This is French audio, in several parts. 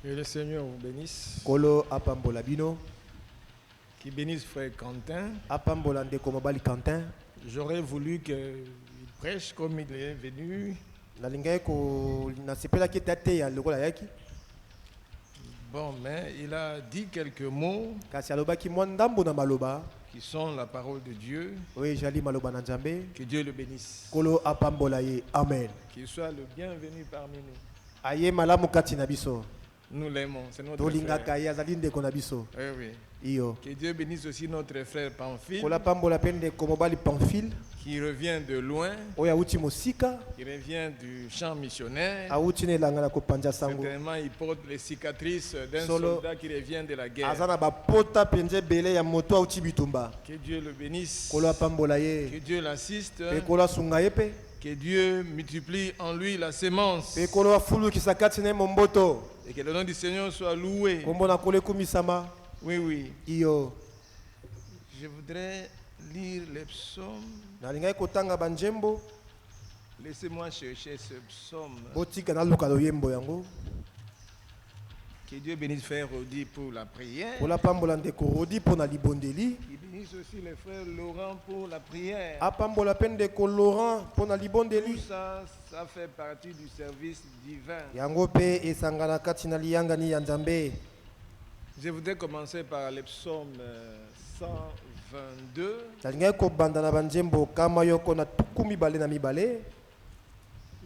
Que le Seigneur vous bénisse. Kolo apambola bino. Qui bénisse frère Quentin. Apambola ndeko mobali Quentin. J'aurais voulu qu'il prêche comme il est venu. Nalingaye ko nasepela ki tate ya lokola yaki. Bon, mais il a dit quelques mots Kasi aloba ki mwandambo na maloba. qui sont la parole de Dieu. Oui, jali maloba na Nzambe. Que Dieu le bénisse. Kolo apambola ye. Amen. Qu'il soit le bienvenu parmi nous. Aye malamu kati na biso. Nous l'aimons, c'est notre Tolinga frère. kaya zali ndeko na biso. Oui, oui. Iyo. Que Dieu bénisse aussi notre frère Pamphile, Kola pambola pende ko mobali Pamphile. qui revient de loin, Oya uti mosika. qui revient du champ missionnaire. Auti ne langa na ko panja sango. Certainement, il porte les cicatrices d'un Solo. soldat qui revient de la guerre. Azana ba pota penze bele ya moto auti bitumba. Que Dieu le bénisse. Kolo pambola Que ye. Dieu l'assiste. Pe kola sunga ye pe. Que Dieu multiplie en lui la sémence. Pe kola fulu kisakati ne momboto. Et que le nom du Seigneur soit loué. Kombo na kole kumisama. Oui, oui. Iyo. Je voudrais lire les psaumes. Nalingai kotanga banjembo. Laissez-moi chercher ce psaume. Botika na luka loyembo yango. Que Dieu bénisse frère Rodi pour la prière. Kola pambola ndeko rodi pona libondeli. Qu'il bénisse aussi le frère Laurent pour la prière. Apambola pende ko Laurent pona Tout libondeli. ça, ça fait partie du service divin. Yango pe esangana kati na liyanga ni ya Nzambe. Je voudrais commencer par le psaume 122. Nalingai ko banda na banjembo kama yoko na tuku mibale na mibale.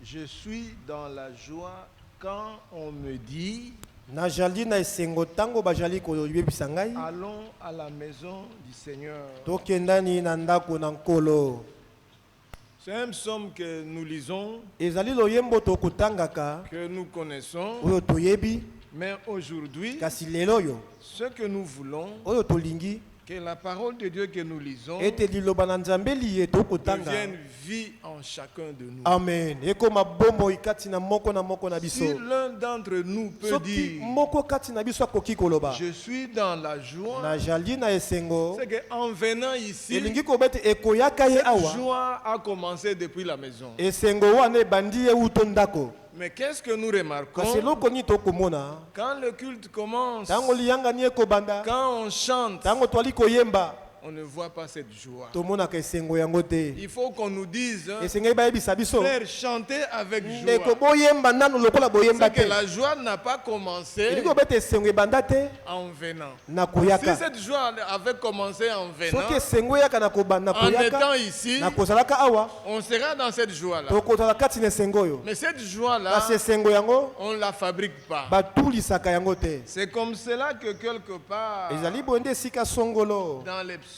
Je suis dans la joie quand on me dit Na jali na esengo tango bajali ko yebisa ngai. allons à la maison du Seigneur. Tokendani na ndako na nkolo. C'est un psaume que nous lisons, Ezali loyembo tokutangaka. que nous connaissons, Oyo toyebi. mais aujourd'hui, Kasi lelo yo. ce que nous voulons, Oyo tolingi. que la parole de Dieu que nous lisons Ete liloba na Nzambe liye tokutanga. devienne vie en chacun de nous. Amen. Eko mabombo ikati na moko na biso. Si l'un d'entre nous peut Soki dire moko kati na biso akoki koloba. je suis dans la joie, Na jali na esengo. c'est qu'en venant ici, Elingi kobete ekoyaka ye cette awa. joie a commencé depuis la maison. Esengo wana ebandi ye uto ndako. Mais qu'est-ce que nous remarquons Kasi eloko nini tokomona. quand le culte commence, Tango liyanga ni ekobanda. quand on chante, Tango twali koyemba. on ne voit pas cette joie. Tomonaka esengo yango te. Il faut qu'on nous dise, Esengo bayebisa biso. frère, chantez avec Ndeko joie. boyemba nanu lokola boyemba C'est que te. la joie n'a pas commencé Elingi kobete esengo ebanda te. en venant. Na Si koyaka. cette joie avait commencé en venant, Soki esengo yaka na kobanda en étant koyaka. ici, Na kozalaka awa. on sera dans cette joie-là. Tokozala kati na esengo oyo. Mais cette joie-là, Kasi esengo yango on ne la fabrique pas. batulisaka yango te. C'est comme cela que quelque part, Ezali bonde esika songolo dans les psaumes,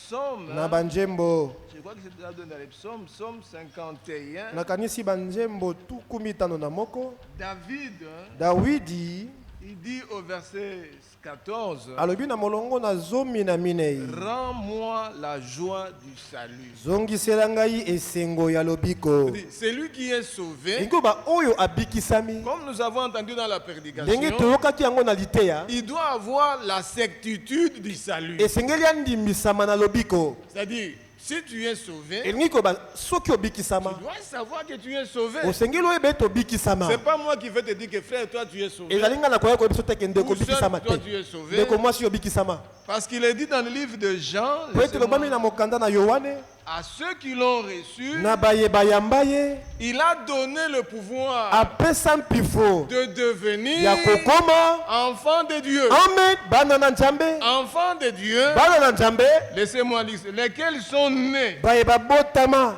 na banjembo. je crois que c'est dans les psaumes, psaume 51, Nakanisi banjembo tuku mitano na moko. David, Dawidi il dit au verset 14, alobi na molongo na zomi na minei. rends-moi la joie du salut. Zongisela ngai esengo ya lobiko. C'est lui qui est sauvé. Ingo ba oyo abikisami. Comme nous avons entendu dans la Ndenge prédication, toyokaki yango na liteya. il doit avoir la certitude du salut. Esengeli andimisama na lobiko. C'est-à-dire, si tu es sauvé, Elingi koba soki tu obikisama. dois savoir que tu es sauvé. Osengeli oyeba ete obikisama. C'est pas moi qui vais te dire que frère, toi tu es sauvé. Ezali nga na koya koyebisa te ke ndeko Ou seul, obikisama toi te. tu es sauvé. Ndeko mwasi obikisama. Parce qu'il est dit dans le livre de Jean, Po ete lobami na mokanda na Yohane. à ceux qui l'ont reçu, Na bayeba yamba ye. il a donné le pouvoir Apesa mpifo. de devenir Ya kokoma. enfant de Dieu. Amen. Bana na Nzambe. Enfants de Dieu, Bana na Nzambe. laissez-moi lire, lesquels sont nés. Bayeba botama.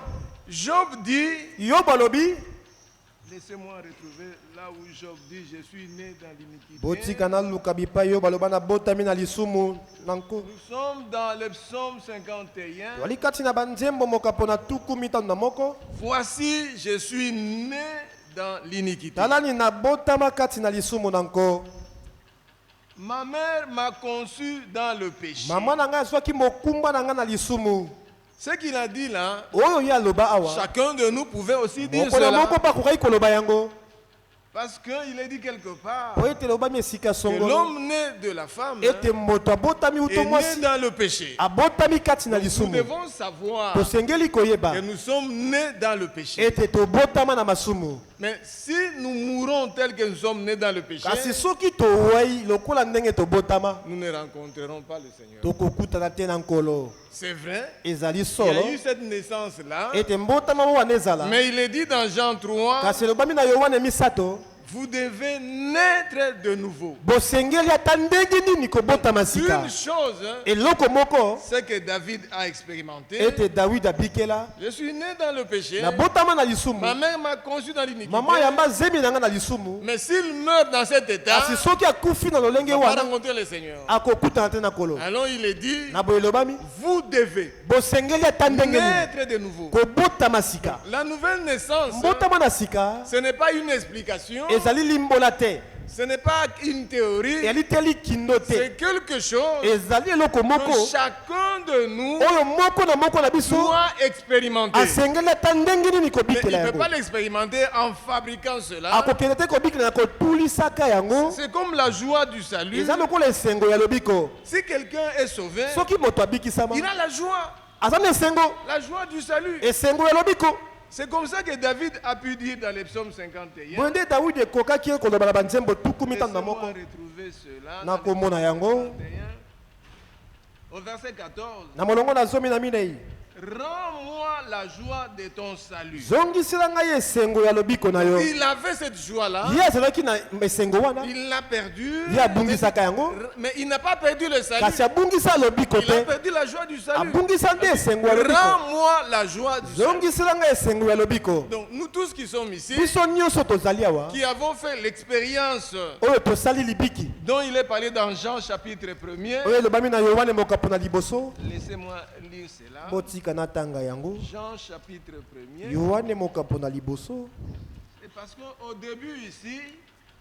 Job dit, Yo balobi. laissez-moi retrouver là où Job dit, je suis né dans l'iniquité. Botika na luka bipa yo baloba na botami na lisumu nanko. Nous sommes dans le psaume 51. Wali kati na banzembo mokapo na tuku mitano na moko. Voici, je suis né dans l'iniquité. Talani na botama kati na lisumu nanko. Ma mère m'a conçu dans le péché. Mama na ngai soki mokumba na ngai na lisumu. Ce qu'il a dit là, Oyo ya loba awa. chacun de nous pouvait aussi dire Moko na cela. moko pa kokai koloba yango. Parce qu'il est dit quelque part Po ete loba mesika que songolo. l'homme né de la femme Ete moto abotami uto est né mwasi. dans le péché. Abotami kati na Nous lisumu. devons savoir Tosengeli koyeba. que nous sommes nés dans le péché. Ete tobotama na masumu. Mais si nous mourons tels que nous sommes nés dans le péché, kasi soki towai lokola ndenge tobotama nous ne rencontrerons pas le Seigneur. tokokutana te na nkolo. C'est vrai, Ezali il y solo a eu cette naissance-là, ete mbotama wana ezala mais il est dit dans Jean 3, kasi elobami na Yohane misato vous devez naître de nouveau. bosengeli ata ndenge nini kobotama sika. Une chose, eloko moko c'est que David a expérimenté. ete David abikela Je suis né dans le péché. nabotama na lisumu, Ma mère m'a conçu dans l'iniquité. mama yamba zemi na nga na lisumu, Mais s'il meurt dans cet état, kasi soki akufi na lolenge il ne va pas wana rencontrer le Seigneur. akokutana te na kolo. Alors il est dit, Na boye elobami vous devez bosengeli ata ndenge nini naître de nouveau. kobotama sika. La nouvelle naissance, mbotama na sika ce n'est pas une explication, ezali limbola te, ce n'est pas une théorie, ezali te likindo te, c'est quelque chose ezali eloko que moko chacun de nous oyo moko na biso doit expérimenter. asengeli ata ndenge nini Mais il kobikela ne peut pas yango. l'expérimenter en fabriquant cela. akokende te kobikela na kotulisaka yango. C'est comme la joie du salut. eza lokola esengo ya lobiko. Si quelqu'un est sauvé, soki moto abikisama il a la joie. aza na esengo, La joie du salut. esengo ya lobiko. C'est comme ça que David a pu dire dans les psaumes 51. boye nde dawidi ekokaki koloba na banzembo tuku mitano na Laissez-moi moko retrouver cela na dans les komona yango psaumes 51. Au verset 14. na molongo na zomi na minei. Rends-moi la joie de ton salut. zongisela ngai esengo ya lobiko na yo. Il avait cette joie-là. ye azalaki na esengo wana, Il l'a perdu. ye abungisaka yango, Mais il n'a pas perdu le salut. kasi abungisa lobiko Il a te, perdu la joie du salut. abungisa nde esengo ya lobiko. Rends-moi la joie du salut. zongisela ngai esengo ya lobiko. Donc nous tous qui sommes ici, biso nyonso tozali awa qui avons fait l'expérience oyo tosali libiki dont il est parlé dans Jean chapitre 1er, oyo elobami na Yohane mokapo na liboso, laissez-moi lire cela. botika natanga yango. Jean chapitre 1er. Yohane mokapo na liboso, Et parce qu'au début ici,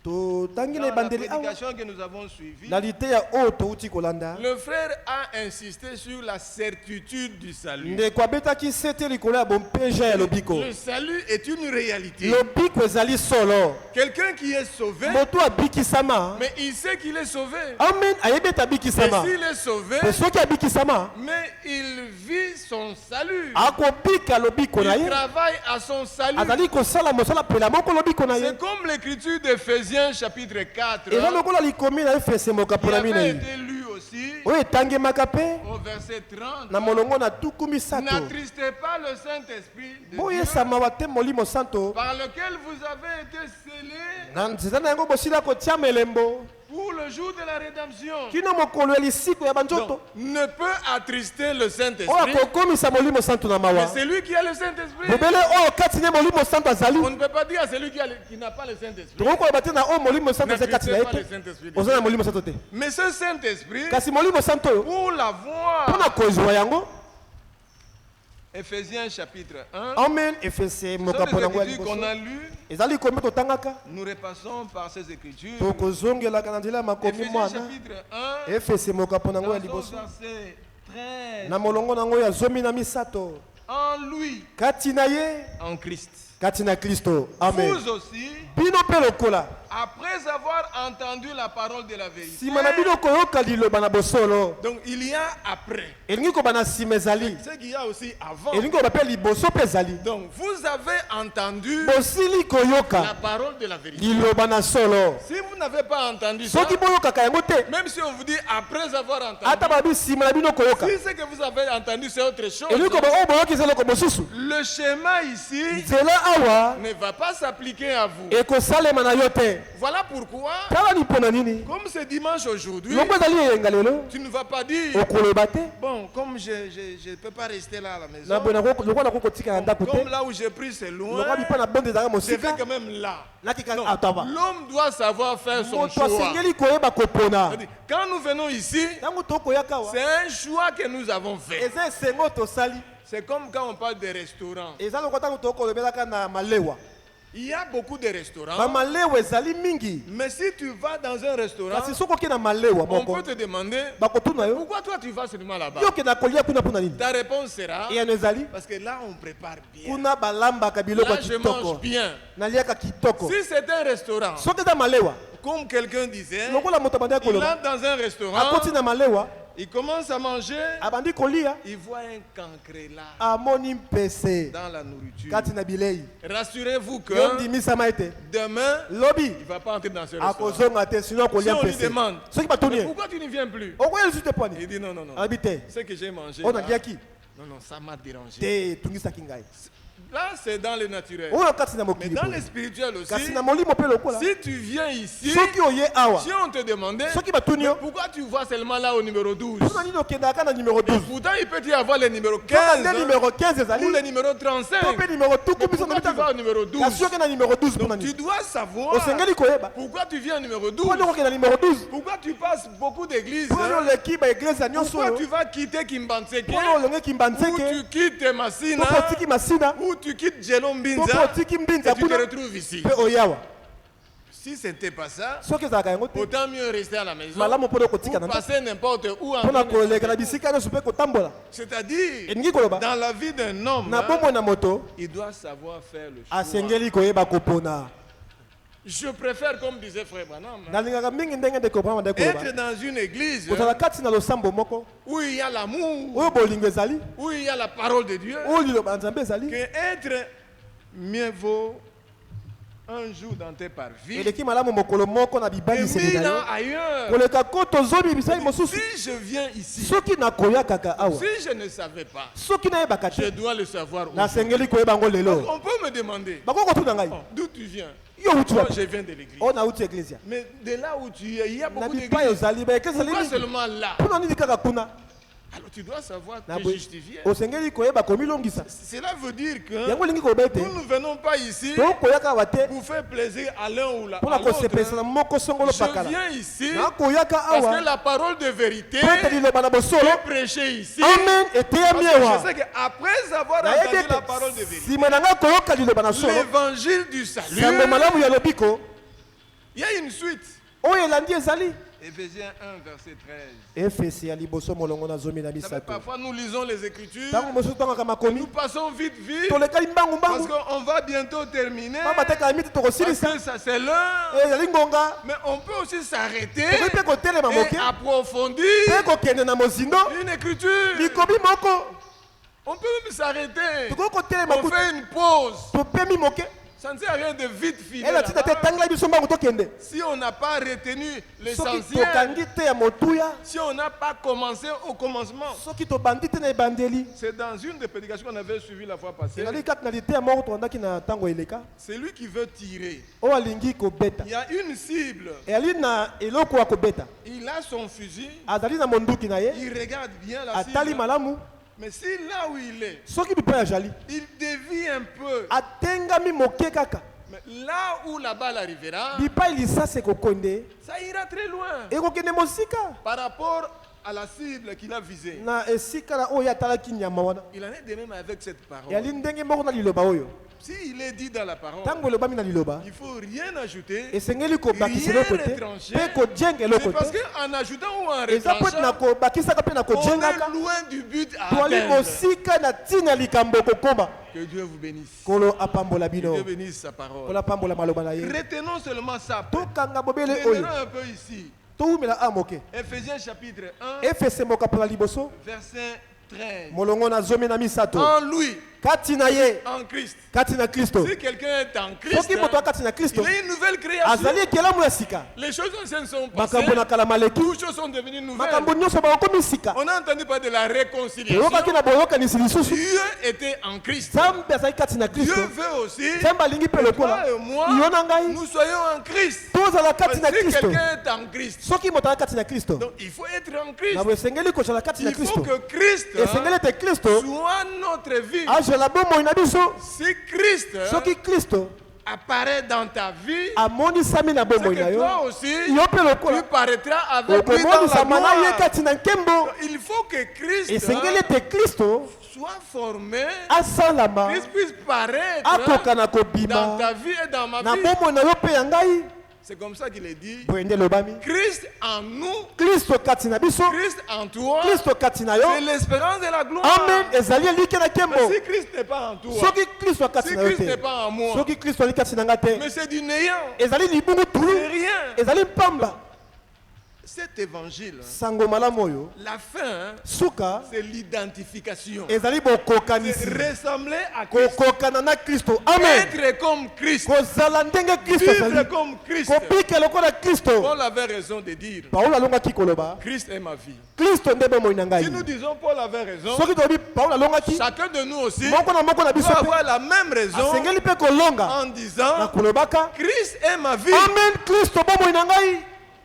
totangi dans na la ebandeli awa prédication que nous avons suivie, na liteya oyo touti kolanda, le frère a insisté sur la certitude du salut. ndeko abetaki sete likolo ya bompeja ya lobiko. Le salut est une réalité. lobiko ezali solo, Quelqu'un qui est sauvé, moto abikisama, mais il sait qu'il est sauvé. amen, ayebi ete Et abikisama, s'il est sauvé, mpe soki abikisama mais il vit son salut. akobika lobiko na Il ye, travaille à son salut. azali kosala mosala pela moko lobiko na ye. C'est comme l'écriture d'Éphésiens chapitre 4 eza lokola likomi na efese mokapo qui na avait minei été lu aussi oyo etangemaka mpe au verset 30. na molongo na tuku misato. N'attristez pas le Saint-Esprit de Dieu, boyesamawa te molimo santo, par lequel vous avez été scellés na nzela na yango bosila kotiama elembo pour le jour de la rédemption. kino mokolo ya lisiko ya banzoto Donc, ne peut attrister le oyo Saint-Esprit, akokomisa molimo santo na mais mawa. c'est lui qui a le Saint-Esprit. bobele oyo kati ne molimo santo azali, On ne peut pas dire à celui qui n'a pas le Saint-Esprit. tokokoloba te na oyo molimo santo aza kati na ye N'attristez pas le te, Saint-Esprit. oza na molimo santo te. Mais ce Saint-Esprit, kasi molimo santo oyo pour l'avoir, mpona kozwa yango, Éphésiens chapitre 1, amen, efese ce sont des mokapo nango ya écritures qu'on a liboso lues. ezali komi totangaka, Nous repassons par ces écritures. tokozongelaka na nzela ya makomi Éphésiens mwana chapitre 1, efese mokapo nango ya dans son liboso verset 13. na molongo nango ya zomi na misato, En lui, kati na ye, en Christ. kati na Kristo, amen. Vous aussi, bino mpe lokola après avoir entendu la parole de la vérité. nsima na bino koyoka liloba na bosolo, Donc il y a après. elingi koba na nsima ezali, C'est qu'il y a aussi avant. elingi koba mpe liboso mpe ezali. Donc vous avez entendu bosili la koyoka parole de la vérité. liloba na solo, Si vous n'avez pas entendu ça, soki boyokaka yango te, même si on vous dit après avoir entendu, ata babi nsima na bino koyoka, si ce que vous avez entendu c'est autre chose, elingi koba oyo boyoki eza eloko mosusu, le schéma ici nzela awa ne va pas s'appliquer à vous. ekosalema na yo te. Voilà pourquoi, tala ni mpo na nini comme c'est dimanche aujourd'hui, loko ezali eyenga lelo tu ne vas pas dire, okoloba te, bon, comme je ne peux pas rester là à la maison, na boye lokola nako kotika na ndako te, comme là où j'ai pris c'est loin, lokola bipa na bonde ezalaka je vais mosika, quand même là. nakika Non, atava l'homme doit savoir faire son moto choix. asengeli koyeba kopona. C'est-à-dire, quand nous venons ici, ntango tokoyaka awa c'est un choix que nous avons fait. eza esengo tosali, C'est comme quand on parle des restaurants. eza lokola ntango tokolobelaka na malewa, Il y a beaucoup de restaurants, bamalewa ezali mingi, mais si tu vas dans un restaurant, kasi soki oke na malewa on moko peut te demander bakotuna yo, pourquoi toi tu vas seulement là-bas. yo okenda kolia kuna mpona nini? Ta réponse sera eyano ezali parce que là on prépare bien. kuna balambaka biloko Là ya je mange kitoko, bien. naliaka kitoko. Si c'est un restaurant, soki eza malewa comme quelqu'un disait, lokola moto abandi il akoloba entre dans un restaurant, akoti na malewa, Il commence à manger. abandi kolia Il voit un cancre là amoni mpese dans la nourriture. kati na bilei Rassurez-vous que yo ndimisama ete demain, lobi il ne va pas entrer dans ce restaurant. akozonga te sinon Si kolia on lui mpese demande, soki mais batuni pourquoi tu ne viens plus? okoya lisusu te pwani Il dit non, non, non. abi te Ce que j'ai mangé, oyo là, naliaki non, non, ça m'a dérangé. te etungisaki ngai Là, c'est dans le naturel. oyo kati na Mais mokili dans boye. le spirituel aussi, kasi na molimo mpe lokola si tu viens ici, soki oye awa si on te demandait, soki batuni yo pourquoi tu vois seulement là au numéro 12? mpona nini okendaka na numéro 12 Pourtant, il peut y avoir le numéro soka 15 nde hein, numéro 15 ezali ou le numéro 35. to mpe numéro tuku Mais biso na pourquoi tu vas au mitano numéro 12? kasi oke na numéro 12 mpona Donc, tu nini dois savoir osengeli koyeba pourquoi tu viens au numéro 12. mpona okokenda numéro 12 Pourquoi tu passes beaucoup d'églises mpona hein? oleki baeglise ya nyonso Pourquoi oyo tu vas quitter Kimbanseke? mpona olongeki Ou mbanzeke tu quittes Massina? to mpe otiki masina Ou tu quittes Djelo to mpe Mbinza? otiki mbinza Et tu te kuna retrouves ici. mpe oyawa Si ce n'était pas ça, soki ezalaka yango te autant mieux rester à la maison. malamu mpona okotika Ou na ndako passer n'importe où. en mpona train de- koleka na bisika nyonso mpe kotambola C'est-à-dire, elingi koloba dans la vie d'un homme, na hein, bomoi na moto il doit savoir faire le choix. asengeli koyeba kopona Je préfère, comme disait Frère Branham, hein, nalingaka mingi ndenge ndeko brama nde être koloba dans une église kozala kati na losambo moko où il y a l'amour, oyo bolingo ezali où il y a la parole de Dieu, oyo liloba na nzambe ezali que être mieux vaut un jour dans tes parvis eleki malamu mokolo moko na et bibaliseli 1000 na yo ans ailleurs. koleka koto zomi bisali mosusu Si je viens ici, soki nakoya kaka awa si je ne savais pas, soki nayebaka je te dois le savoir aujourd'hui. nasengeli koyeba yango lelo On peut me demander, bakoki kotuna ngai oh, d'où tu viens? yo uti Oh, wapi je viens de l'église. oyo nauti eglise Mais de là où tu es, il y a na beaucoup bipai d'églises. ozali baeglise ezali Pourquoi mingi seulement là? mpona nini kaka kuna Alors tu dois savoir Na te boye, justifier. osengeli koyeba komilongisa Cela veut dire que yango elingi koyeba ete nous ne venons pas ici tokoyaka awa te pour faire plaisir à l'un ou à mpona kosepelisa na l'autre. moko songolo Je pakala viens ici nakoyaka parce que awa la parole de vérité po ete liloba na bosolo est prêchée ici. amen eteyami Parce que ewa je sais qu'après avoir nayebi entendu la parole de ete vérité, nsima na ngai koyoka liloba na solo l'évangile du salut, sambo malamu ya lobiko il y a une suite. oyo elandi ezali Éphésiens 1, verset 13. efesi ya liboso molongo na zomi na Vous savez, misato parfois nous lisons les Écritures, ntango mosusu tangaka makomi nous passons vite, vite, tolekali parce mbangumbangu qu'on va bientôt terminer. pamba tekala miti Parce tokosilisa que ça c'est l'un. ezali ngonga Mais on peut aussi s'arrêter tokoki mpe kotelema et moke approfondir mpe kokende na mozindo une écriture. likomi moko On peut même s'arrêter. tokoki kotelema On fait une pause. topemi moke Ça ne sert à rien de vite filer ela tina te là-bas. tangela biso mbangu tokende Si on n'a pas retenu soki l'essentiel, tokangi te ya motuya si on n'a pas commencé au commencement. soki tobandi te na ebandeli C'est dans une des prédications qu'on avait suivies la fois passée. ezali kati na liteya moko tobandaki na ntango eleka C'est lui qui veut tirer. oyo alingi kobeta Il y a une cible. ezali na eloko ya kobeta Il a son fusil. azali na monduki na ye Il regarde bien la atali cible. malamu Mais si là où il est, soki bipai azali il dévie un peu. atengami moke kaka Mais là où la balle arrivera, bipai lisasi ekokonde ça ira très loin ekokende mosika par rapport à la cible qu'il a visée. na esika na oyo atalaki nyama wana Il en est de même avec cette parole. eyali ndenge moko na liloba oyo S'il est dit dans la parole, ntango elobami na liloba il ne faut rien ajouter. esengeli kobakisa Rien eloko te retrancher. mpe kojenga eloko C'est parce te qu'en ajoutant ou en eza mpo ete na retranchant, kobakisaka mpe na on kojengaka est loin du but à toali atteindre. mosika na ntina likambo kokoma Que Dieu vous bénisse. kolo apambola Que bino Dieu bénisse sa parole. kolo apambola maloba na ye Retenons seulement ça. tokanga bobele oyo Retenons un peu ici. towumela a moke Éphésiens chapitre 1, efese mokapola liboso verset 13. molongo na zomi na misato En lui, kati na ye en Christ. kati na kristo Si quelqu'un est en Christ, soki moto akati na kristo il est une nouvelle création. azali ekelamu ya sika Les choses anciennes sont passées. makambo na kala maleki Toutes choses sont devenues nouvelles. makambo nyonso bakomi sika On a entendu parler de la réconciliation. toyokaki na boyokanisi lisusu Dieu était en Christ. nzambe azali kati na Dieu kristo veut aussi nzambe alingi mpe que lokola toi et moi, yo na ngai nous soyons en Christ. tozala Parce kati na que si kristo quelqu'un est en Christ, soki moto azali kati na kristo donc il faut être en Christ. na bo esengeli kozala kati na Il faut kristo que Christ esengeli ete kristo soit notre vie. azala bomoi na biso Si Christ soki kristo apparaît dans ta vie, amonisami na c'est bomoi na que yo toi aussi, yo mpe tu lokola paraîtras avec lui dans la okomonisama na ye gloire. kati na nkembo Il faut que Christ esengeli ete kristo soit formé, asalama Christ puisse paraître akoka na dans kobima ta vie et dans ma na vie. bomoi na yo mpe ya ngai C'est comme ça qu'il est dit. boye nde elobami Christ en nous, kristo kati na biso Christ en toi, kristo kati na yo c'est l'espérance de la gloire. amen ezali elike na Mais nkembo si Christ n'est pas en toi, soki kristo akati si na yo Christ n'est te pas en moi, soki kristo ali kati na nga te mais c'est du néant, ezali libungu tulu c'est rien. ezali mpamba cet évangile, sango malamu oyo la fin, suka c'est l'identification. ezali C'est bokokanisi ressembler à Christ. kokokana na Kristo. Amen. Être comme Christ. Kozala ndenge Kristo Vivre azali. comme Christ. Kopika lokola Kristo. Paul avait raison de dire, Paulo alongaki koloba Christ est ma vie. Kristo nde bomoi na ngai. Si nous disons Paul avait raison, Soki tobi Paulo alongaki chacun de nous aussi moko na biso doit pe avoir la même raison asengeli mpe kolonga en na disant, kolobaka Christ est ma vie. amen. Kristo bomoi na ngai.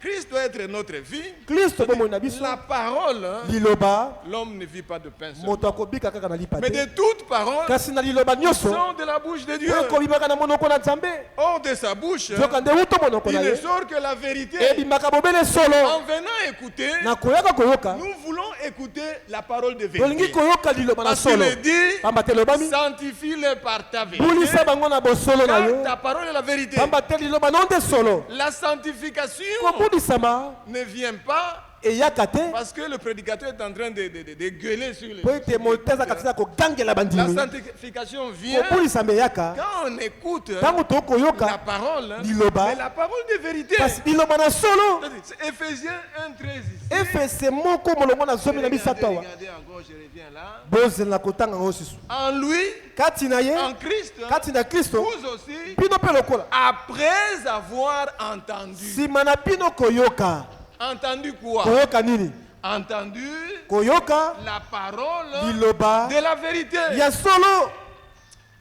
Christ doit être notre vie. Kristo bomoi na biso. La parole, hein, Liloba l'homme ne vit pas de pain seul, moto akobika kaka na lipa mais te. de toute parole Kasi na liloba nyonso sont de la bouche de Dieu. oyo ekobimaka na monoko na Nzambe. Hors de sa bouche, Nzoka nde wuto monoko il na ne ye sort que la vérité. ebimaka bobele solo. En venant écouter, Na koyaka koyoka nous voulons écouter la parole de tolingi vérité. koyoka liloba na Parce qu'il solo. est dit, Pamba te lobami sanctifie-les par ta vérité. bulisa bango na bosolo na Car yo. ta parole est la vérité. Pamba te liloba no nde solo. La sanctification Kobulisama ne vient pas eyaka te parce que le prédicateur est en train de gueuler sur les po ete moteza kati na kogangela La bandimi. sanctification vient Kobulisama eyaka quand on écoute ntango la tokoyoka parole, liloba mais la parole de vérité. kasi liloba na solo. C'est Éphésiens 1:13 ici. efese moko molongo na zomi na misato awa Regardez encore, je reviens là. bozela na kotanga yango susu En lui, kati na ye en Christ, kati na Kristo vous aussi, bino mpe lokola après avoir entendu. nsima na bino koyoka Entendu quoi? koyoka nini Entendu koyoka la parole liloba de la vérité. ya solo.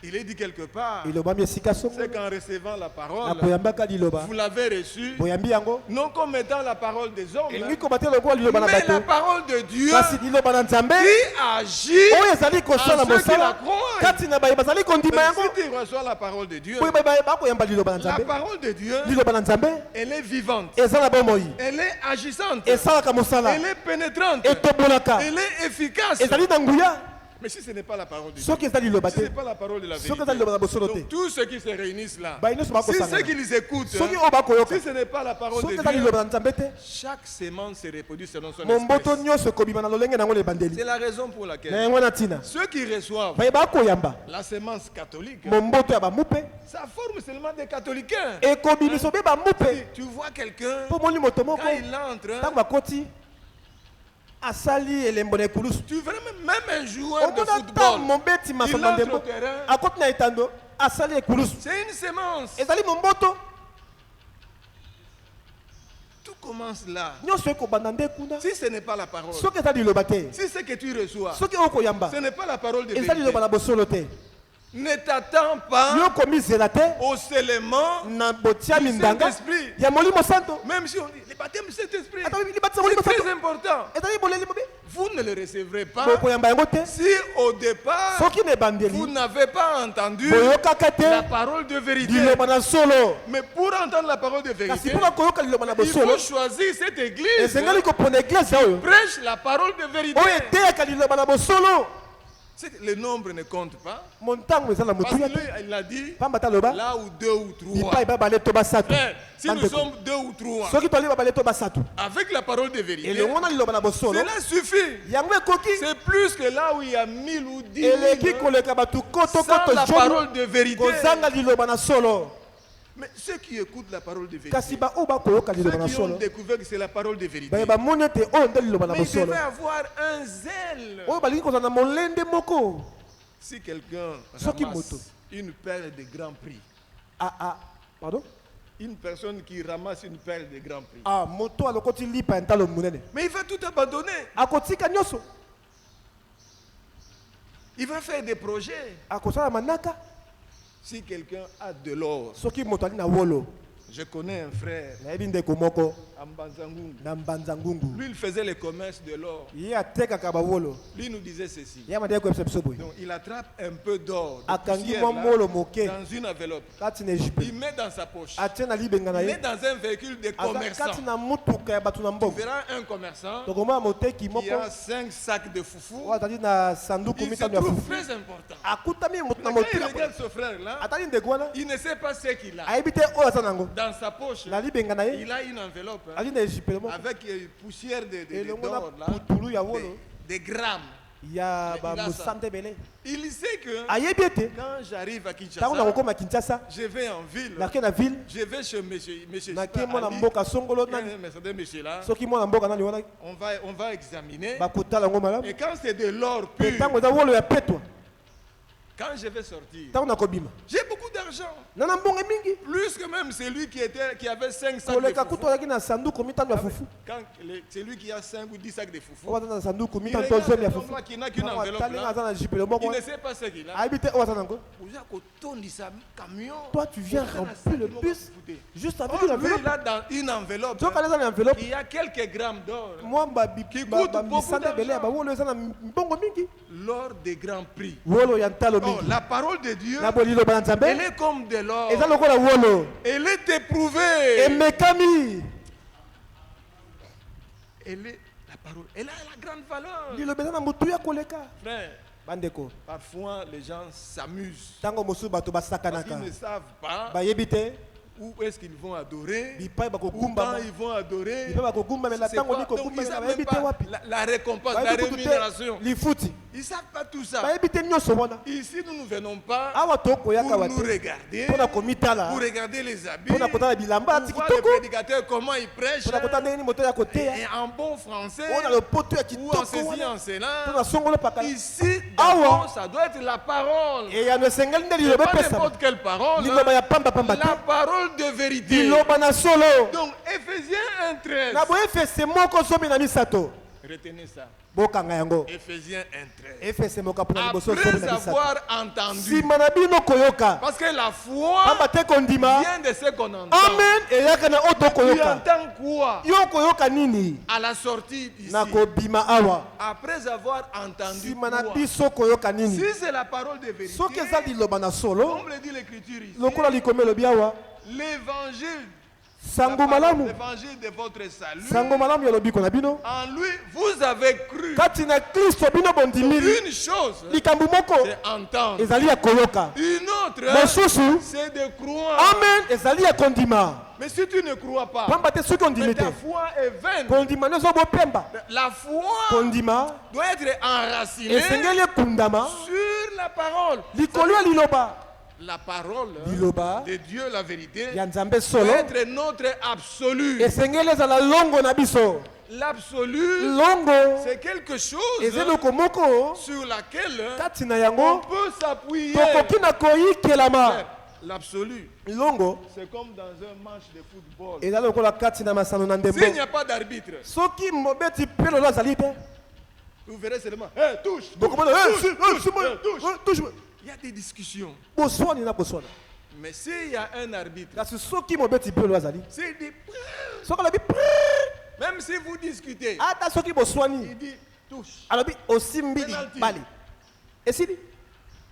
Il est dit quelque part, ilobami esika songo c'est qu'en recevant la na parole, koyambaka liloba vous l'avez reçue, boyambi yango non comme étant la parole des hommes, elingi kobate lokola liloba na mais la bato parole de Dieu kasi liloba na Nzambe qui agit oyo ezali kosala en ceux qui la mosala croient. kati na baye bazali kondima Mais yango si tu reçois la parole de Dieu, po baye bakoyamba liloba na la Nzambe. parole de Dieu, Liloba na Nzambe elle est vivante, eza na bomoi elle est agissante, esalaka mosala elle est pénétrante, etobolaka elle est efficace. ezali na nguya. Mais si ce n'est pas la parole de Dieu, soki eza liloba si ce te n'est pas la parole de la soki eza vérité, liloba na bosolo te donc tous ceux qui se réunissent là, baye nyonso si bakosangana ceux qui les écoutent, soki oyo bakoyoka si ce n'est pas la parole soki de eza Dieu, liloba na Nzambe te chaque sémence se reproduit selon son momboto espèce. nyonso ekobima na lolenge nango na ebandeli C'est la raison pour na laquelle yango na ntina ceux qui reçoivent baye bakoyamba la sémence catholique, momboto ya bamupe ça forme seulement des catholicains. ekobimisa obe bamupe Tu vois quelqu'un, mpo moni moto moko quand il entre, ntango bakoti asali elembo na ekulusu tu verras même un joueur de omona ntango football, mobeti il masolo na entre au ndembo terrain, akoti na etando asali ekulusu c'est une sémence. ezali momboto Tout commence là. nyonso ekobanda nde kuna Si ce n'est pas la parole, soki eza liloba te si ce que tu reçois, soki okoyamba ce n'est pas la parole de eza vérité, liloba na bosolo te ne t'attends pas yo komizela te au seulement, na botia du mindanga Saint-Esprit. ya molimo santo Même si on dit le baptême du Saint-Esprit, ata libatisa c'est molimo santo très important. ezali boleli mobe Vous ne le recevrez pas bokoyamba yango te si au départ soki na vous ebandeli n'avez pas entendu boyokaka la te parole de vérité. liloba na solo. Mais pour entendre la parole de Kasi vérité, mpona koyoka liloba na il bosolo faut choisir cette église esengeli kopona eglise oyo prêche la parole de vérité. oyo eteyaka liloba na bosolo. C'est que le nombre ne compte pas. montango eza na Parce que motuya lui, te il a dit pamba taloba là où deux ou trois. lipai babale to basato. Frère, si nous Bandeko. sommes deux ou trois, soki toli babale to basato avec la parole de vérité, elongo na liloba na bosolo cela suffit. yango ekoki C'est plus que là où il y a 1000 ou 10 eleki 000 koleka bato sans kotokoto la joni parole de vérité. kozanga liloba na solo. Mais ceux qui écoutent la parole de vérité, kasi baoyo bakoyoka ceux liloba na qui ont solo découvert que c'est la parole de vérité, baye bamoni ete oyo nde liloba na mais ils bosolo devaient avoir un zèle. oyo balingi kozala na molende moko. Si quelqu'un Soki ramasse moto. une perle de grand prix, pardon une personne qui ramasse une perle de grand prix, moto alokoti lipa ya ntalo monene mais il va tout abandonner. akotika nyonso Il va faire des projets. akosala manaka. Si quelqu'un a de l'or, soki moto ali na wolo je connais un frère nayebi ndeko moko à Mbanzangungu. na mbanza ngungu Lui, il faisait le commerce de l'or. ye atekaka bawolo Lui nous disait ceci. ye amandeki koyebisa biso boye Donc, il attrape un peu d'or de akangi poussière, mwa là, molo moke dans une enveloppe. kati na ejipe Il met dans sa poche. atie na libenga na Il met ye dans un véhicule de aza commerçant. kati na mutuka ya bato na Tu mboka verras un commerçant tokomona moteki qui moko a 5 sacs de foufou. oyo azali na sanduku Il se mitano ya trouve fufu très important. akutami moto na Mais quand il motuka regarde ce frère-là, atali ndeko wana il ne sait pas ce qu'il a. ayebi te oyo aza nango Dans sa poche, na libenga na ye il a une enveloppe hein, ali na ejipe moko avec poussière de elongo na d'or là, putulu ya wolo des grammes. ya Il ba a ça. musante belé. Il sait que Ayebi ete quand j'arrive à tango na Kinshasa, kokoma Kinshasa je vais en ville, na ke na ville je vais chez monsieur na ke mona Ali, mboka songolo il y a nani un Mercedes monsieur là, soki mona mboka nani wana on va examiner. bakotala ngo malamu Et quand c'est de l'or pe pur, tango eza wolo ya petwa quand je vais sortir, tango na kobima j'ai beaucoup d'argent. nana mbongo mingi Plus que même celui qui avait 5 sacs de koleka foufou. kutu azalaki na sanduku mitano ya fufu Quand celui qui a 5 ou 10 sacs de foufou, oyo aza na sanduku il mitano to regarde zomi ya cet fufu homme-là qui n'a qu'une Tango enveloppe atali nga là, aza na jipelo moko il ne wana sait pas ce qu'il a. ayebi te oyo aza nango Vous avez coton sa camion. toi tu viens remplir le bus juste avec une Oh, lui, enveloppe il a dans une enveloppe. soki eza na enveloppe Il y a quelques grammes d'or. mwa Qui coûte beaucoup bamisanda ebele ya d'argent. bawolo eza na mbongo mingi L'or des grands prix. wolo ya ntalo Oh, mingi la parole de Dieu, na boliloba na nzambe elle est comme de l'or. eza lokola wolo Elle est éprouvée. emekami La parole, elle a la grande valeur. liloba eza na motu ya koleka Frère, bandeko parfois les gens s'amusent. ntango mosusu bato Parce basakanaka qu'ils ne savent pas bayebi te où est-ce qu'ils vont adorer. bipai Ou quand bakogumbama ils vont adorer. bipai bakogumbamela C'est ntango pas- donc, ils likogumbamela savent bayebi même te pas wapi la récompense, la bayebi kutu rémunération. te lifuti Ils ne savent pas tout ça. bayebi te nyonso wana Ici, nous ne venons pas awa tokoyaka pour wa nous te regarder, mpona komitala pour regarder les habits, mpona kotala bilamba ati pour voir le kitoko prédicateur comment il prêche, mpona kotala ndenge nini moto ya koteya et en bon français, oyo na lopoto ya ou en kitoko ceci, wana en cela. mpona songolo pakala Ici, Awa. d'abord, ça doit être la parole. eyano esengeli nde C'est liloba pas epesama n'importe quelle parole. liloba ya pambapamba La te parole de vérité. liloba na solo Donc, Éphésiens 1,13. na boefese moko zomi na misato Retenez ça. bokanga yango Éphésiens 1,13. efese moko mpona liboso zomi Après na misato avoir entendu. nsima na bino koyoka Parce que la foi pamba te kondima vient de ce qu'on entend. amen eyaka na oyo Tu tokoyoka entends quoi yo koyoka nini à la sortie d'ici? na kobima awa Après avoir entendu nsima na quoi? biso koyoka nini Si c'est la parole de vérité, soki eza liloba na solo comme le dit l'écriture ici, lokola likoma elobi awa l'évangile, sango malamu l'évangile de votre salut, sango malamu ya lobiko na bino en lui, vous avez cru. kati na kristo bino bondimili Une chose, likambo moko c'est entendre. ezali ya koyoka Une autre, mosusu c'est de croire. amen ezali ya kondima Mais si tu ne crois pas, pamba te soki mais ondimi te ta foi est vaine. kondima nde ezobopemba La foi kondima doit être enracinée esengeli ekundama sur la parole. likolo ya liloba La parole liloba de Dieu, la vérité, ya nzambe doit solo être notre absolu. esengeli ezala longo na biso L'absolu, longo c'est quelque chose eza eloko moko sur laquelle kati na on yango peut s'appuyer. tokoki na koyikelama L'absolu, longo c'est comme dans un match de football. eza lokola kati na masano na S'il n'y ndembo a pas d'arbitre, soki mobeti mpe lolo azali te vous verrez seulement, hey, touche, bokomona touche Il y a des discussions. boswani na boswana Mais s'il y a un arbitre, kasi soki mobeti mpe lolo azali s'il dit, soki alobi même si vous discutez, ata soki boswani il dit touche. alobi osimbi Penalty. libali esili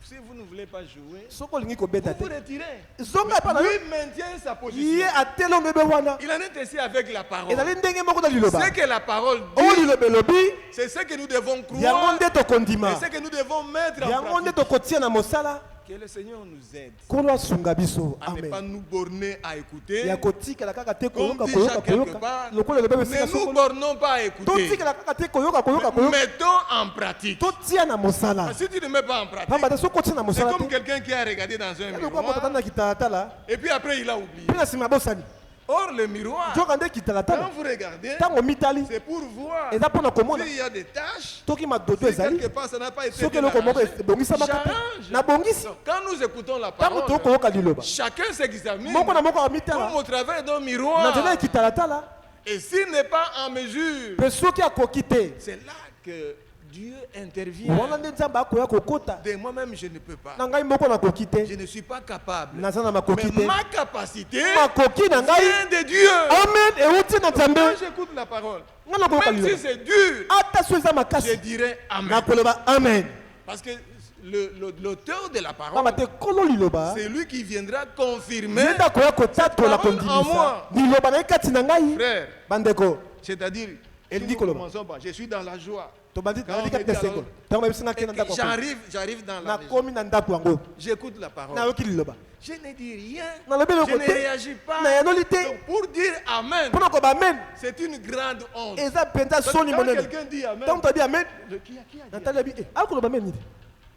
Si vous ne voulez pas jouer, soki olingi kobeta vous te vous retirez. zonga epa na yo Lui maintient sa ye position. atelo mbebe wana Il en est ainsi avec la parole. ezali ndenge moko na liloba Ce que la parole oyo dit, liloba elobi c'est ce que nous devons yango croire nde tokondima et ce que nous devons mettre en yango nde pratique. tokotia na mosala Que le Seigneur nous aide kolo asunga biso à ne pas amen nous borner à écouter. ya kotikela kaka te Comme koyoka dit koyoka Jacques quelque koyoka part, lokola elobi ne esika nous sokolo bornons pas à écouter. totikela kaka te koyoka koyoka koyoka Mettons en pratique. totia na mosala Parce que si tu ne mets pas en pratique, pamba te soki otia na c'est mosala comme te quelqu'un qui a regardé dans un lokola moto atandi miroir na kitalatala et puis après il a oublié. mpe na nsima bosani Or, le miroir, joka nde quand kitalatala vous regardez, ntango mitali c'est pour voir eza mpona komona s'il y a des tâches. toki madodo Si ezali quelque part ça n'a pas été soki bien eloko moko arrangé, ebongisamaka te j'arrange. nabongisi Donc, quand nous écoutons la ntango parole, tokoyoka liloba chacun s'examine moko na moko comme amitala au travers d'un na miroir. nzela ya kitalatala Et s'il n'est pas en mesure, mpe soki akoki te c'est là que Dieu intervient. wana nde nzambe akoya kokota De moi-même, je ne peux pas. na ngai moko nakoki te Je ne suis pas capable. naza na makoki Mais te ma capacité makoki na ngai vient de Dieu. amen euti na nzambe Quand j'écoute la parole, nga nakoyoka même si liloba c'est dur, ata so eza je makasi dirais Amen. nakoloba amen Parce que l'auteur de la parole, pamba te kolo liloba c'est lui qui viendra confirmer, ye nde akoya kotatola parole en kondimisa moi. liloba na ye kati na ngai frère. bandeko C'est-à-dire, Et si dit nous Koloba. commençons par, je suis dans la joie. tobandi Quand on kati me dit na seko alors, ntango nayebi singa kena ndako J'arrive dans la maison. nakomi na ndako yango J'écoute la parole. nayoki liloba Je ne dis rien. Na lobi le Je ne côté. réagis pas. Na yanoli te. Donc, pour dire Amen, Pona ko ba amen. c'est une grande honte. Eza penza Donc, soni quand monene. quelqu'un dit Amen, Tant tu dis amen. qui a dit Nathalie bi ako lo ba amen.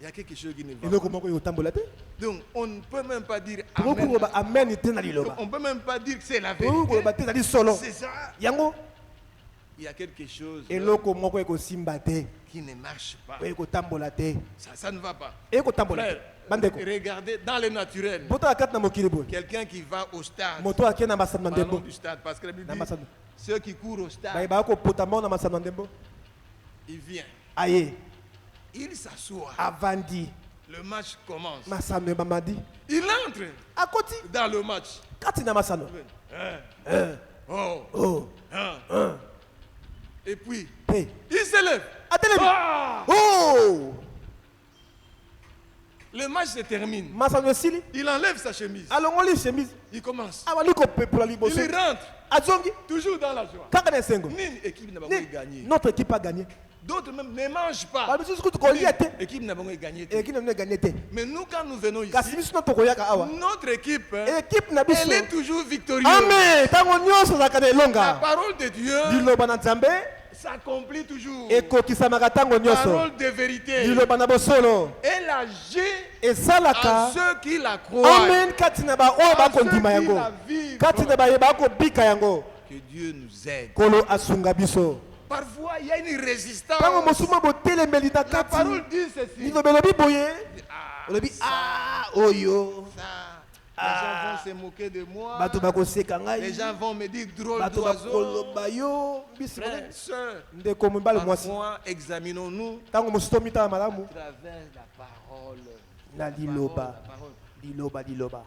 il y a quelque chose qui ne va Elo pas. ko moko yo tambola te. Donc, on ne peut même pas dire Ko ko ba Amen. amen te na Donc, liloba. on ne peut même pas dire que c'est la Ko ko ba vérité. te na li solo. C'est ça. Yango Il y a quelque chose eloko moko eko simba te. qui ne marche pas. Eko tambola te. Ça ne va pas. Eko tambola. Frère, Bandeko. regardez dans le naturel. Boto akat na mokili boy. Quelqu'un qui va au stade. Moto akena na masana Parlons ndembo. du stade parce que la Bible Na dit masana. ceux qui courent au Ba stade, ba ko potamo na masana ndembo. il vient, Aye. il s'assoit, Avandi. le match commence. Masano mamadi. Il entre Akoti. dans le match. Kati na masano. Oh, Oh. un. Et puis, Hey. il se lève. Atelemi. Ah! Oh. Le match se termine. Masano sili. Il enlève sa chemise. Alongoli chemise. Il commence. Awali ko pepula liboso. Il rentre, Azongi. toujours dans la joie. Kaka na sengo. Nini équipe n'a pas Ni- gagné. Notre équipe a gagné. D'autres même ne mangent pas. Ba bisu ko lié te. Équipe n'a pas gagné. Équipe na gagné te. Mais nous, quand nous venons Kasi ici, bisu no to koyaka awa. notre équipe, Équipe na biso. elle est toujours victorieuse. Amen. Tango nyonso za kana La elonga. parole de Dieu Liloba na Nzambe s'accomplit toujours. ekokisamaka tango nyonso. Parole de vérité. Liloba na bosolo. Elle agit à Esalaka. ceux qui la croient. Amen kati na ba oyo À ceux bakondima qui yango. la vivent. Kati na bayeba kobika yango. Que Dieu nous aide. Kolo asunga biso. Parfois, il y a une résistance. Tango mosuma botelemeli na La kati. parole dit ceci. Lilobelobi boye. Ah, Olobi ça, ah oyo. ça. Les gens vont se moquer de moi. Bato bakoseka Les ngai. gens vont me dire drôle Bato d'oiseau. bakoloba yo. Bisi Frères, sœurs, ndeko mobali mwasi. parfois, examinons-nous Tango mosusu tomita malamu. à travers la parole. Na La liloba. parole. Liloba liloba.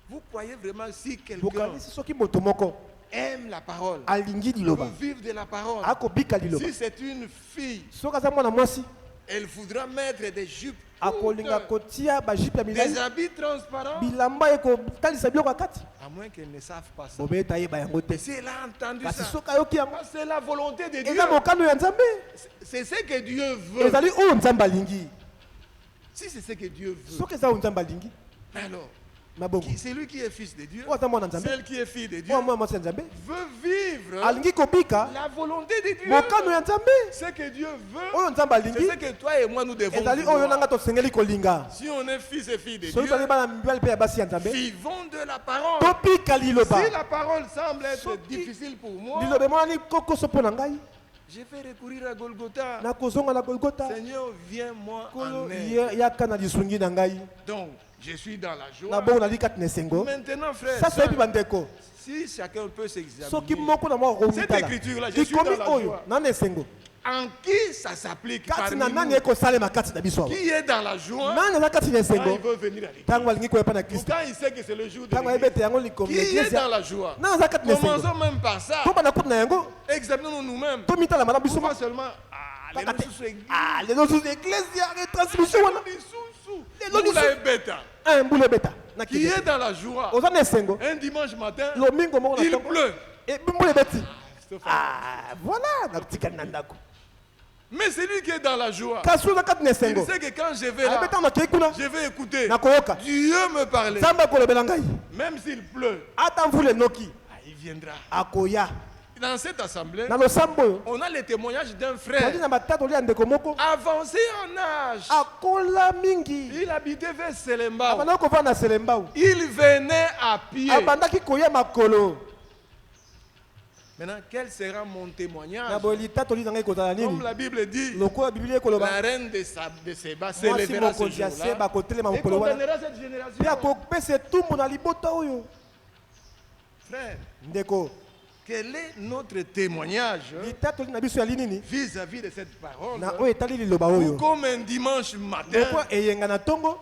Vous croyez vraiment si quelqu'un Bokanisi soki moto moko aime la parole, alingi veut liloba. vivre de la parole, Akobika liloba. si c'est une fille, Soki aza mwana mwasi elle voudra mettre des jupes akolinga courtes, kotia bajipe ya des milai habits transparents, bilamba ekotalisa biloko ya kati à moins qu'elles ne savent pas ça. bobeta yeba yango te Et si elle a entendu kasi ça, soki ayoki yango c'est la volonté de Dieu. eza mokano ya nzambe C'est ce que Dieu veut. ezali oyo nzambe alingi Si c'est ce que Dieu veut, soki eza oyo nzambe alingi alors, mabongo c'est lui qui est fils de Dieu, oyo aza mwana nzambe celle qui est fille de Dieu, oyo mwana mwasi ya nzambe veut vivre alingi kobika la volonté de Dieu. mokano ya nzambe Ce que Dieu veut, oyo nzambe c'est alingi ce que toi et moi nous devons ezali oyo vouloir. nanga tosengeli kolinga Si on est fils et fille de soki Dieu, tozali bana mibali mpe ya basi ya nzambe vivons de la parole. tobika liloba Si la parole semble être Soki- difficile pour moi, liloba emonani kokoso mpo na ngai je vais recourir à Golgotha. nakozonga na golgota Seigneur, viens-moi kolo en aide. yaka na lisungi na ngai Donc, je suis dans la joie. na bongo nali kati na esengo Maintenant, frère, sasa oyebi bandeko si chacun peut soki s'examiner, moko na moko cette akomitala écriture-là, je suis likomi dans la oyo joie. na na esengo En qui ça s'applique kati parmi na nani nous? ekosalema kati na biso awa Qui est dans la joie nani aza kati na quand esengo il veut venir à l'église? ntango alingi koyepa na Ou kristo quand il sait que c'est le jour de ntango ayebi l'église? ete yango likomi Qui ya est dans eglise la joie? nani aza kati na esengo Commençons même par ça. tobanda kutu na yango Examinons nous-mêmes. tomitala malamu biso Pourquoi moko seulement les Kaka te. sous église. Ah, lelo susu eglise ya retransmission wana Lelo Nous lisu- la bêta. mbula ebeta na Qui est dans la joie? oza na esengo Un dimanche matin, lomingo moko na il ntongo pleut. mbula ebeti Stéphane. ah voilà natikali na ndako Mais celui qui est dans la joie, kasi oza kati na il esengo sait que quand je vais là, ayebi ntango nakei kuna je vais écouter nakoyoka Dieu me parler. nzambe akolobela ngai Même s'il pleut, ata mvula enoki il viendra. akoya Dans cette assemblée, na losambo oyo on a le témoignage d'un todi frère na batatoli ya ndeko moko avancé en âge. akola mingi Il habitait vers Selembao. abandaki kovanda na selembau Il venait à pied. abandaki koya makolo Maintenant, quel sera mon témoignage? na boye litatoli na ngai ekozala Comme nini la Bible dit, lokola biblia la ekoloba reine de Seba mwasi s'élèvera ce mokonzi ya se jour-là bakotelema et mokolo wana condamnera cette génération. mpe akopesa etumbu na libota oyo Frère, ndeko quel est notre témoignage litatoli na biso yali nini vis-à-vis de cette parole? na oyo etali liloba Ou oyo comme un dimanche matin, lokwa eyenga na ntongo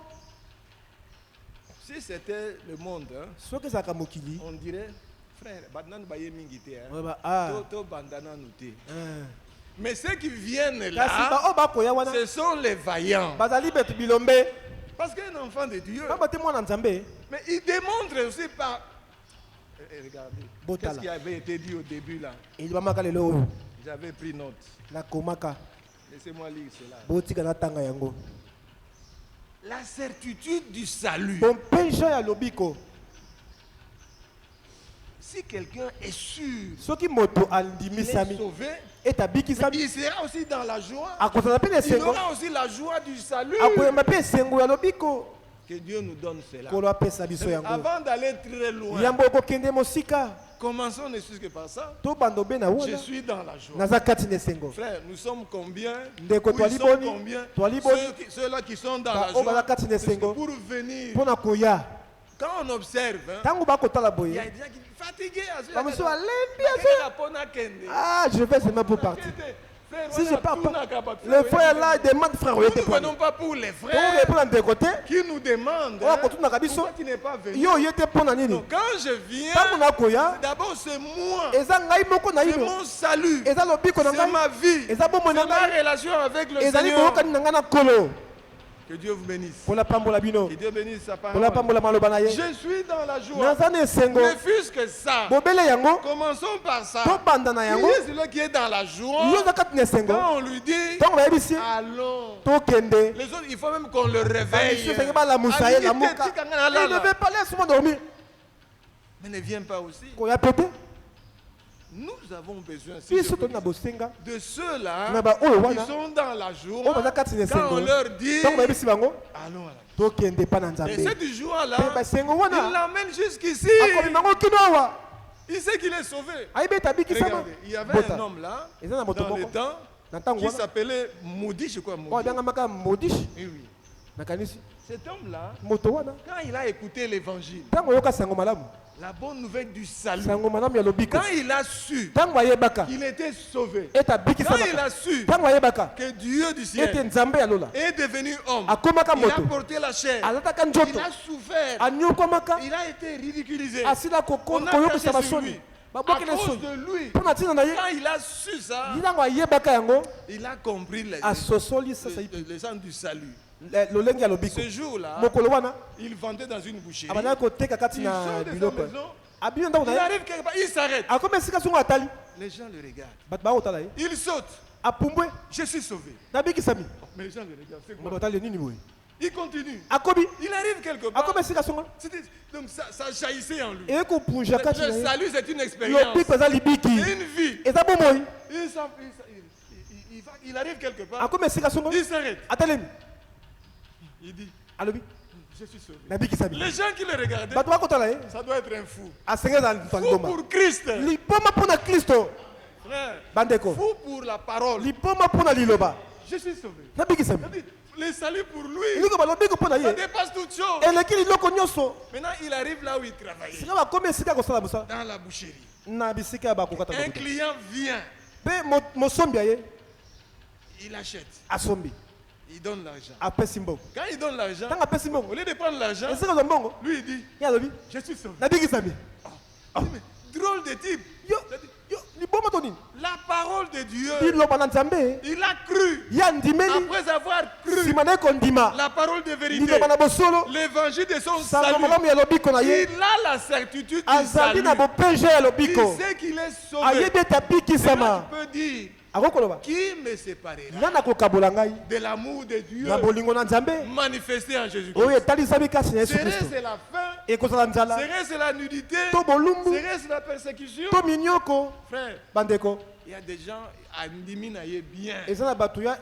si c'était le monde, hein, soki ezalaka mokili on dirait, frère, bandana baye mingi te, hein. oyeba ah To bandana nous te. ah. Mais ceux qui viennent kasi là, baoyo bakoya wana ce sont les vaillants. bazali betu bilombe Parce qu'un enfant de Dieu, pamba te mwana nzambe mais il démontre aussi par... regardez, Botala. qu'est-ce qui avait été dit au début là? elibamaka lelo oyo J'avais pris note. nakomaka Laissez-moi lire cela. botika natanga yango la certitude du salut. bompenja ya lobiko. Si quelqu'un est sûr Soki moto qu'il andimisami est sauvé, etabikisami il sera aussi dans la joie. akozala pe Il esengo aura aussi la joie du salut. akoyamba pe esengo ya lobiko. Que Dieu nous donne cela. Kolo apesa biso yango. Avant d'aller très loin, Yambo okokende mosika commençons ne fût que par ça. to bando be na Je wana suis dans la joie. naza kati na esengo. Frère, nous sommes combien? Ndeko Ou ils sont twali boni, combien? twali boni. Ceux-là qui sont dans Ba la o baza joie. kati na Parce que esengo pour venir, mpona koya quand on observe, hein, ntango bakotala il y a boye des gens qui sont fatigués. bamosusu alembi azo je vais seulement pour partir. Si je pars pas, le frère là il demande frère Nous ne oyete venons pas pour les to frères mpona ndeko te qui nous demandent oyo hein, akotunaka biso pourquoi tu n'es pas venu. yo oyete mpona nini. Donc, quand je viens, Ntango nakoya d'abord c'est moi, eza ngai moko na c'est ino, mon salut, eza lobiko na c'est ngai, ma vie, eza bomoi na c'est ma ngai, relation avec le ezali Seigneur. boyokani na ngai na nkolo. Que Dieu vous bénisse. Mpola pambola bino, Que Dieu bénisse sa mpola parole. pambola maloba na ye. Je suis dans la joie. Naza na esengo Ne fût-ce que ça. bobele yango Commençons par ça. tobanda na Il yango. est celui qui est dans la Yo joie. oza kati na esengo Quand on lui dit, ntango bayebisi ye allons. tokende. Les autres, il faut même qu'on le réveille. Bamisu esengeli balamusa ye Ah, lamuka. il était Il ne veut pas laisse-moi dormir. Mais ne viens pas aussi. Koya pete Nous avons besoin si biso je toli peux na dire, bosenga de ceux-là na ba oyo qui wana sont dans la oyo joie. baza kati na Quand on esengo leur dit, ntango bayebisi bango allons à la tokende mpa na Et nzambe. cette joie-là, Mpe basengo il wana l'amène jusqu'ici. akomi bango kino awa Il sait qu'il est sauvé. ayebi ete abikisama. Regardez, il y avait Bota. un homme là, eza na moto dans le moko temps, na ntango qui wana s'appelait Maudit, je crois. oyo Maudit. abengamaka modish Oui, oui. nakanisi Cet homme-là, moto wana quand il a écouté l'évangile, ntango oyoka sango malamu la bonne nouvelle du salut, sango malamu ya lobiko quand il a su ntango ayebaka qu'il était sauvé, ete quand il abikisamaka a su ntango ayebaka que Dieu du ete ciel nzambe ya lola est devenu homme, akomaka il a moto porté la chair, alataka il nzoto a souffert, anyokwamaka il a été ridiculisé. asila On a koyokisa craché sur basoni lui. À babwakele cause soni de lui, mpo na ntina na ye quand il a su ça, ntango ayebaka yango il a compris asosoli sasa les gens du salut. lolenge ya lobiko. Ce jour-là, Mokolo wana il vendait dans une boucherie. abandaki koteka kati Il na sort de sa biloko maison, abino ndako il na ye arrive quelque part, il s'arrête. akomi esika songo atali Les gens le regardent. bato baotala ye Il saute. apumbwe Je suis sauvé. nabikisami Mais les gens le regardent. C'est moto quoi? atali nini boye Il continue. akobi Il arrive quelque part. akomi esika songo Donc ça jaillissait en lui. eye kopunja kati Le na ye salut, c'est une expérience. lobiko eza libiki C'est une vie. eza bomoi Il arrive quelque part. akomi esika songo Il s'arrête. atelemi Il dit, alobi je suis sauvé. nabikisami Les gens qui le regardaient, bato bakotala ye ça doit être un fou. asenge eza moto ya Fou liboma pour Christ. liboma mpo na kristo Frère, bandeko fou pour la parole. liboma mpo na liloba Je suis sauvé. nabikisami C'est-à-dire, le salut pour lui, eliko balobiko mpo na ça ye dépasse toute chose. eleki liloko nyonso Maintenant, il arrive là où il travaillait, sika bakomi esika ya kosala mosala dans la boucherie. na bisika ya bakokata Un bakuta client vient, mpe mosombi ya ye il achète, asombi il donne l'argent. apesi mbongo Quand il donne l'argent, ntango apesi au mbongo lieu de prendre l'argent, esika ozwa mbongo lui il dit, ye alobi je suis sauvé. nabikisami Il dit, mais drôle de type. yo yo liboma to nini La parole de Dieu, liloba na nzambe il a cru. ye andimeli Après avoir cru nsima na ye kondima la parole de vérité, liloba na bosolo l'évangile de son sango salut, malamu ya lobiko na ye il a la certitude du azali salut. na bopeje ya Il lobiko sait qu'il est sauvé. ayebi ete Maintenant, abikisama il peut dire, akokoloba qui me séparera nga na kokabola ngai de l'amour de Dieu na bolingo na nzambe manifesté en Jésus-Christ? oyo etalisami kasi na yesu kristo Serait-ce la faim? ekozala nzala Serait-ce la nudité? to bolumbu Serait-ce la persécution? to minioko Frère, bandeko il y a des gens à Ndiminaye bien. eza na bato ya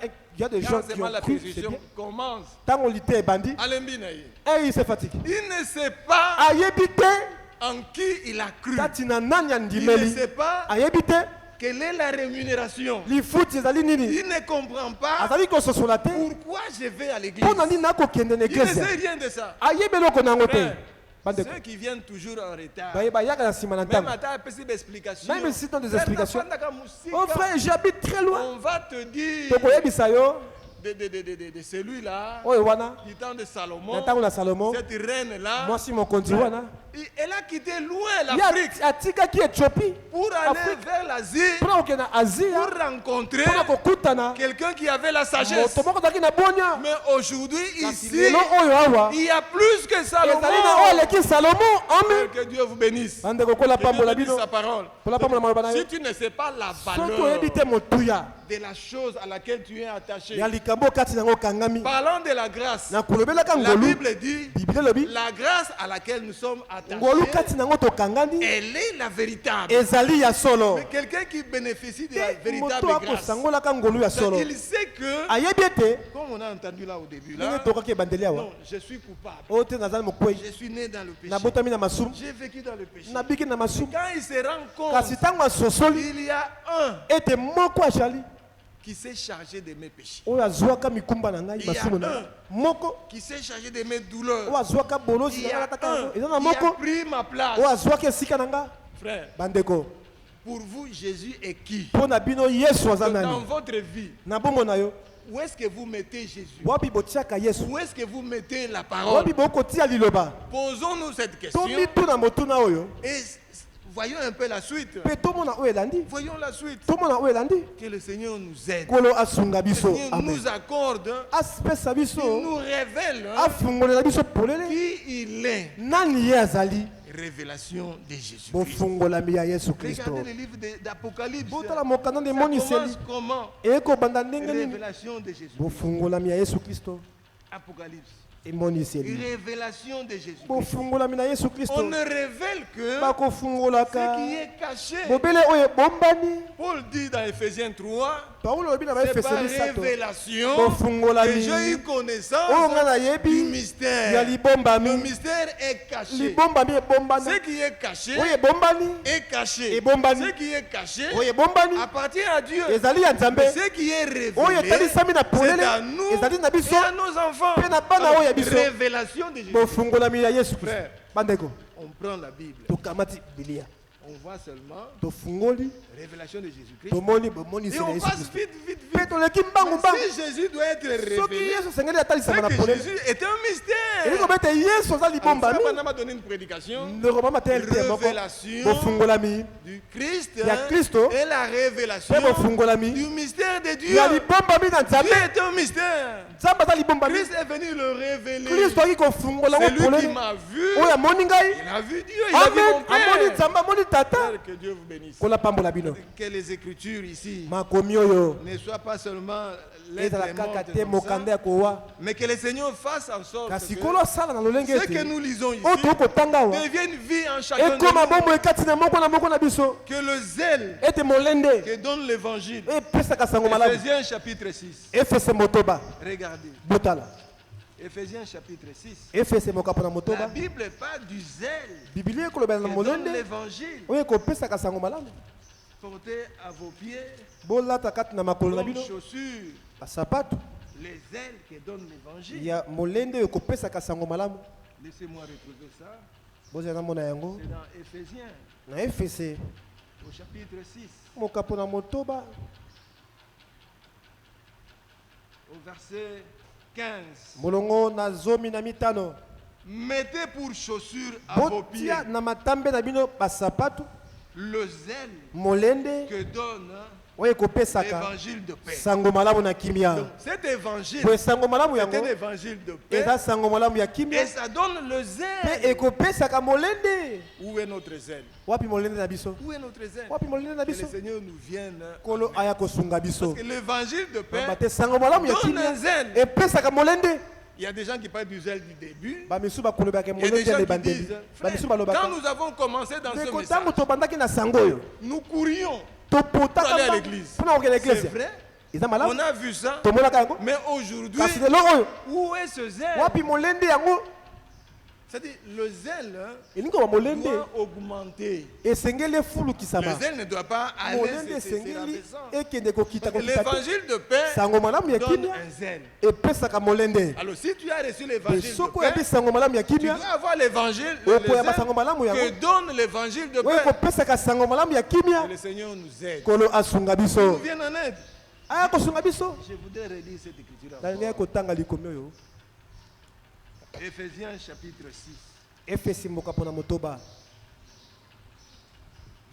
des gens Quand qui seulement ont la cru c'est persécution bien commence, ntango lite ebandi à Lembinaye, il se fatigue il ne sait pas ayebi te en qui il a cru. kati na nani Il ne andimeli sait pas ayebi te quelle est la rémunération. lifuti ezali nini Il ne comprend pas azali kososola te pourquoi je vais à l'église. mpo na nini nakokende na Il ne eglise sait rien de ça. ayebi eloko nango te Frère, bandeko ceux qui viennent toujours en retard, bayaka na nsima na même ntango à ta petite explication, Même si dans des explications. oh on frère j'habite très loin va te dire tokoyebisa yo de celui-là, oyo wana du temps de na Salomon, ntango na salomo cette reine-là, mwasi mokonzi wana Elle a quitté loin l'Afrique pour aller vers l'Asie, pour rencontrer quelqu'un qui avait la sagesse. Mais aujourd'hui, ici, il y a plus que Salomon. Que Dieu vous bénisse. Que Dieu bénisse sa parole. Si tu ne sais pas la valeur de la chose à laquelle tu es attaché, parlons de la grâce. La Bible dit la grâce à laquelle nous sommes attachés, elle est la véritable. Mais quelqu'un qui bénéficie de la véritable grâce, il sait que, comme on a entendu là au début, là, non, je suis coupable. Je suis né dans le péché. J'ai vécu dans le péché. Quand il se rend compte, il y a un qui s'est chargé de mes péchés. Il y a un qui s'est chargé de mes douleurs. Il y a un qui a pris ma place. Frère, pour vous, Jésus est qui? Dans votre vie, où est-ce que vous mettez Jésus? Où est-ce que vous mettez la parole? Posons-nous cette question. Et voyons un peu la suite. Voyons la suite. Que le Seigneur nous aide. Que le Seigneur nous accorde. Qu'il nous révèle qui il est. Révélation de Jésus. Regardez le livre d'Apocalypse. Ça commence comment? Révélation de Jésus. Apocalypse. Révélation de Jésus. On ne révèle que ce qui est caché. Paul dit dans Ephésiens 3, c'est par révélation que j'ai eu connaissance du mystère. Le mystère est caché. Ce qui est caché est caché. Ce qui est caché appartient à Dieu. Mais ce qui est révélé, c'est à nous et à nos enfants. Révélation de Jésus. Frère, on prend la Bible. On voit seulement révélation de Jésus-Christ. Et on passe vite. Si Jésus doit être révélé, c'est que Jésus est un mystère. On m'a donné une prédication. Révélation du Christ et la révélation du mystère de Dieu. Dieu est un mystère. Christ est venu le révéler. C'est lui qui m'a vu. Il a vu Dieu. Il a vu mon Père. Que Dieu vous bénisse. Que les Écritures ici ne soient pas seulement lettres mortes, mais que le Seigneur fasse en sorte que ce que nous lisons ici devienne vie en chacun de nous. Que le zèle que donne l'évangile. Ephésiens chapitre 6. Regardez. Ephésiens chapitre 6. La Bible parle du zèle que donne l'évangile. Portez à vos pieds comme chaussures les ailes qui donnent l'évangile. Laissez-moi retrouver ça. C'est dans Ephésiens au chapitre 6 au verset 15. Mettez pour chaussure à vos pieds le zèle que donne l'évangile de paix. Donc, cet évangile est un évangile de paix et ça donne le zèle. Où est notre zèle? Où est notre zèle? Que le Seigneur nous vienne. Parce que l'évangile de paix donne un zèle. Il y a des gens qui parlent du zèle du début. Il y a des gens qui disent, frère, quand nous avons commencé dans ce message, nous courions pour aller à l'église. C'est vrai. On a vu ça. Mais aujourd'hui, où est ce zèle? C'est-à-dire, le zèle doit augmenter. Le zèle ne doit pas aller l'évangile de paix donne un zèle. Alors si tu as reçu l'évangile de paix, tu dois avoir l'évangile, le zèle que donne l'évangile de paix. Que le Seigneur nous aide. Nous vienne en aide. Je voudrais relire cette écriture. Ephésiens chapitre 6.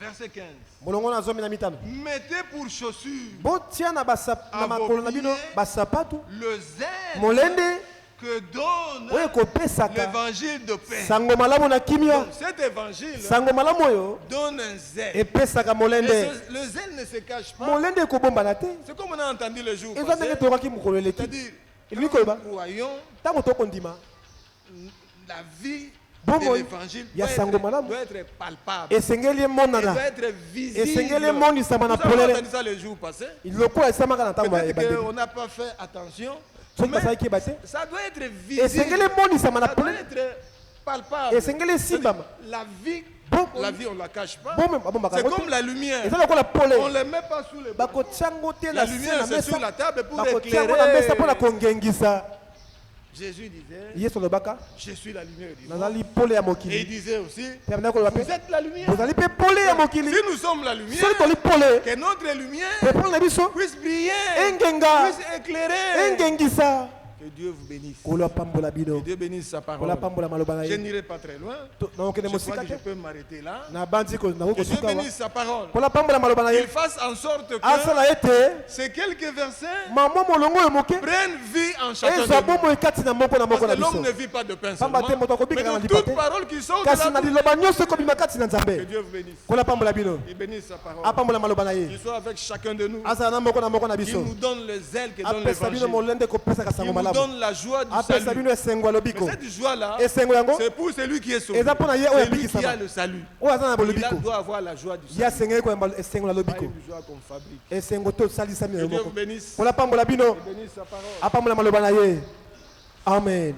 Verset 15. Mettez pour chaussure à vos pieds le zèle que donne l'évangile de paix. Donc, cet évangile donne un zèle. Et le zèle ne se cache pas. C'est comme on a entendu le jour passé. C'est-à-dire, quand nous croyons, la vie de l'évangile doit être palpable. Doit être visible. Nous avons entendu ça le jour passé. Peut-être qu'on n'a pas fait attention. Mais ça doit être visible. Ça doit être palpable. La vie, on ne la cache pas. C'est comme la lumière. On ne la met pas sous les bras. La lumière, c'est sur la table pour éclairer. Jésus disait, je suis la lumière du monde. Et il disait aussi, vous êtes la lumière. Si nous sommes la lumière, que notre lumière puisse briller, puisse éclairer. Que Dieu vous bénisse. Que Dieu bénisse sa parole. Je n'irai pas très loin. Je crois que je peux m'arrêter là. Que Dieu bénisse sa parole. Il fasse en sorte que ces quelques versets prennent vie en chacun de nous. Parce que l'homme ne vit pas de pain seulement, mais de toute parole qui sort de la bouche. Que Dieu vous bénisse. Il bénisse sa parole. Il soit avec chacun de nous. Il nous donne le zèle que donne l'évangile. Donne la joie du salut. Mais cette joie-là, c'est pour celui qui est sauvé. C'est lui qui a le salut. Il doit avoir la joie du salut. Pas une joie qu'on fabrique. Que Dieu vous bénisse. Bénisse sa parole. Amen.